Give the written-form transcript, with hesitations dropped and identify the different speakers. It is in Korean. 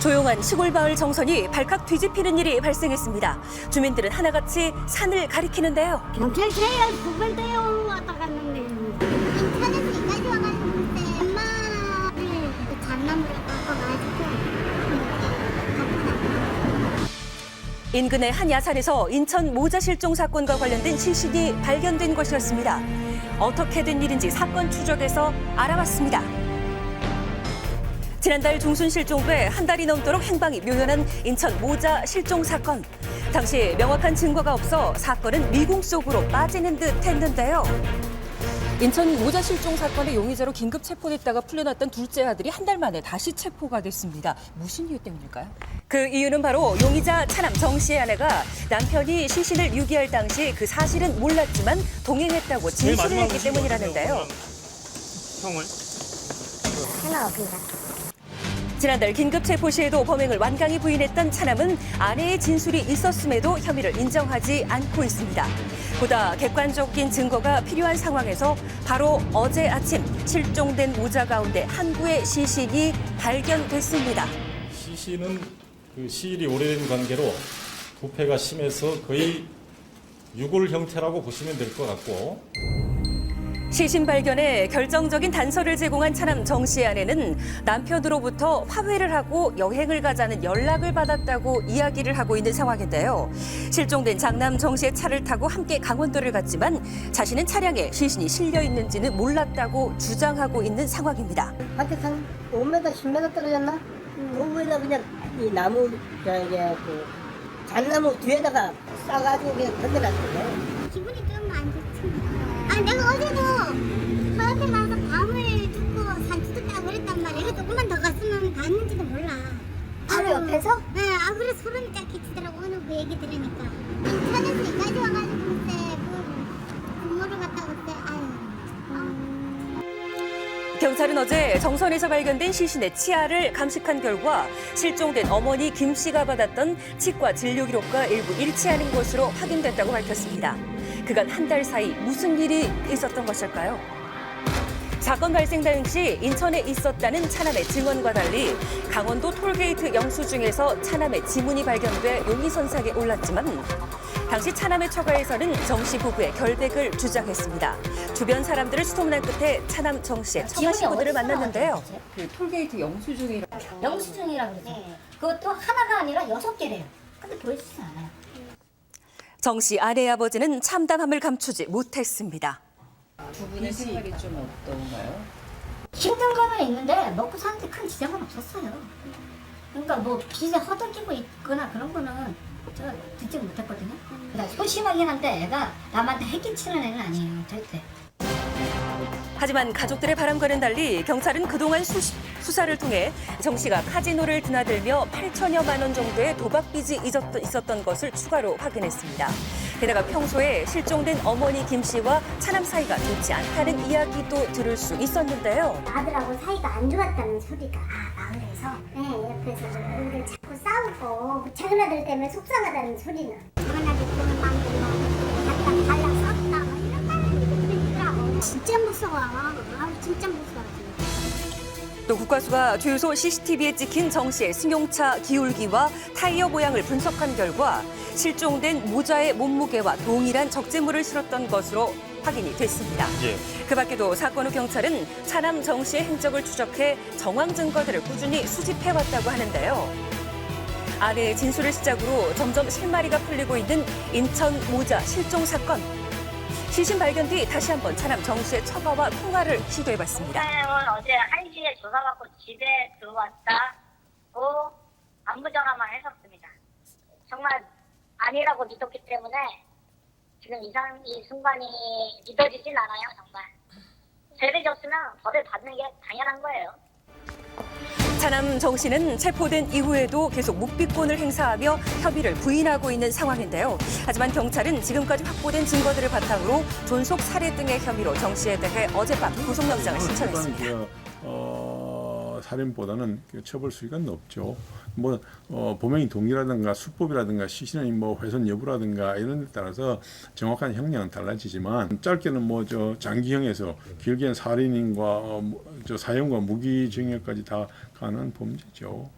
Speaker 1: 조용한 시골 마을 정선이 발칵 뒤집히는 일이 발생했습니다. 주민들은 하나같이 산을 가리키는데요.
Speaker 2: 경찰서에 구별대요 왔다 갔는데 인천에서 여기까지 와가지고 글쎄 엄마를 장난으로 바꿔가지고
Speaker 1: 인근의 한 야산에서 인천 모자 실종 사건과 관련된 시신이 발견된 것이었습니다. 어떻게 된 일인지 사건 추적에서 알아봤습니다. 지난달 중순 실종돼 한 달이 넘도록 행방이 묘연한 인천 모자 실종 사건. 당시 명확한 증거가 없어 사건은 미궁 속으로 빠지는 듯 했는데요. 인천 모자 실종 사건의 용의자로 긴급 체포됐다가 풀려났던 둘째 아들이 한 달 만에 다시 체포가 됐습니다. 무슨 이유 때문일까요? 그 이유는 바로 용의자 차남 정 씨의 아내가 남편이 시신을 유기할 당시 그 사실은 몰랐지만 동행했다고 진술을 했기 때문이라는데요.
Speaker 3: 형을
Speaker 2: 하나 없습니다.
Speaker 1: 지난달 긴급 체포 시에도 범행을 완강히 부인했던 차남은 아내의 진술이 있었음에도 혐의를 인정하지 않고 있습니다. 보다 객관적인 증거가 필요한 상황에서 바로 어제 아침 실종된 모자 가운데 한 구의 시신이 발견됐습니다.
Speaker 4: 시신은 그 시일이 오래된 관계로 부패가 심해서 거의 유골 형태라고 보시면 될 것 같고,
Speaker 1: 시신 발견에 결정적인 단서를 제공한 차남 정 씨의 아내는 남편으로부터 화해를 하고 여행을 가자는 연락을 받았다고 이야기를 하고 있는 상황인데요. 실종된 장남 정 씨의 차를 타고 함께 강원도를 갔지만 자신은 차량에 시신이 실려 있는지는 몰랐다고 주장하고 있는 상황입니다.
Speaker 5: 한테 한 5m, 10m 떨어졌나? 거기에다 그냥 이 나무, 그 잣나무 뒤에다가 싸가지고 그냥 던져놨거든.
Speaker 2: 기분이 좀 안 좋지. 아 내가 어제도 저한테 가서 밤을 듣고 산수도 따고 그랬단 말이야. 그래서 조금만 더 갔으면 갔는지도 몰라.
Speaker 5: 바로 옆에서?
Speaker 2: 네, 아 그래 소름이 딱 끼치더라고 오늘 그 얘기 들으니까. 인천에서 여기까지 와가지고 그때 그 근무를 갔다 그때 아유.
Speaker 1: 경찰은 어제 정선에서 발견된 시신의 치아를 감식한 결과 실종된 어머니 김 씨가 받았던 치과 진료 기록과 일부 일치하는 것으로 확인됐다고 밝혔습니다. 그간 한 달 사이 무슨 일이 있었던 것일까요? 사건 발생 당시 인천에 있었다는 차남의 증언과 달리 강원도 톨게이트 영수증에서 차남의 지문이 발견돼 용의선상에 올랐지만 당시 차남의 처가에서는 정 씨 부부의 결백을 주장했습니다. 주변 사람들을 수소문한 끝에 차남 정 씨의 처가 식구들을 만났는데요.
Speaker 6: 그 톨게이트 영수증이라
Speaker 5: 영수증이라고 그러죠. 그것도 하나가 아니라 6개래요. 근데 보여주진 않아요.
Speaker 1: 정 씨 아내의 아버지는 참담함을 감추지 못했습니다.
Speaker 6: 두 분의 생활이 좀 어떤가요?
Speaker 2: 힘든 거는 있는데 먹고 사는데 큰 지장은 없었어요. 그러니까 뭐 빚에 허덕이고 있거나 그런 거는 제가 듣지 못했거든요. 그다음 소심하긴 한데 애가 남한테 해끼치는 애는 아니에요. 절대.
Speaker 1: 하지만 가족들의 바람과는 달리 경찰은 그동안 수사를 통해 정 씨가 카지노를 드나들며 8천여만 원 정도의 도박 빚이 있었던 것을 추가로 확인했습니다. 게다가 평소에 실종된 어머니 김 씨와 차남 사이가 좋지 않다는 이야기도 들을 수 있었는데요.
Speaker 2: 아들하고 사이가 안 좋았다는 소리가 마을에서 옆에서 우리를 자꾸 싸우고 작은 아들 때문에 속상하다는 소리는 작은 아들 때문에 마음이 갖다 달라 썼다 이런 말이 있더라고. 진짜 무서워. 진짜 무서워.
Speaker 1: 또 국과수가 주유소 CCTV에 찍힌 정 씨의 승용차 기울기와 타이어 모양을 분석한 결과 실종된 모자의 몸무게와 동일한 적재물을 실었던 것으로 확인이 됐습니다.
Speaker 4: 예.
Speaker 1: 그 밖에도 사건 후 경찰은 차남 정 씨의 행적을 추적해 정황 증거들을 꾸준히 수집해왔다고 하는데요. 아내의 진술을 시작으로 점점 실마리가 풀리고 있는 인천 모자 실종 사건. 시신 발견 뒤 다시 한번 차남 정 씨의 처가와 통화를 시도해봤습니다.
Speaker 7: 선생님은 어제 1시에 조사받고 집에 들어왔다고 안부 전화만 했었습니다. 정말 아니라고 믿었기 때문에 지금 이 순간이 믿어지진 않아요, 정말. 죄를 졌으면 벌을 받는 게 당연한 거예요.
Speaker 1: 차남 정 씨는 체포된 이후에도 계속 묵비권을 행사하며 협의를 부인하고 있는 상황인데요. 하지만 경찰은 지금까지 확보된 증거들을 바탕으로 존속 살해 등의 혐의로 정 씨에 대해 어젯밤 구속영장을 신청했습니다.
Speaker 8: 살인보다는 처벌 수위가 높죠. 범행이 동기라든가 수법이라든가 시신의 훼손 여부라든가 이런 데 따라서 정확한 형량은 달라지지만 짧게는 장기형에서 길게는 살인과 사형과 무기징역까지 다 가는 범죄죠.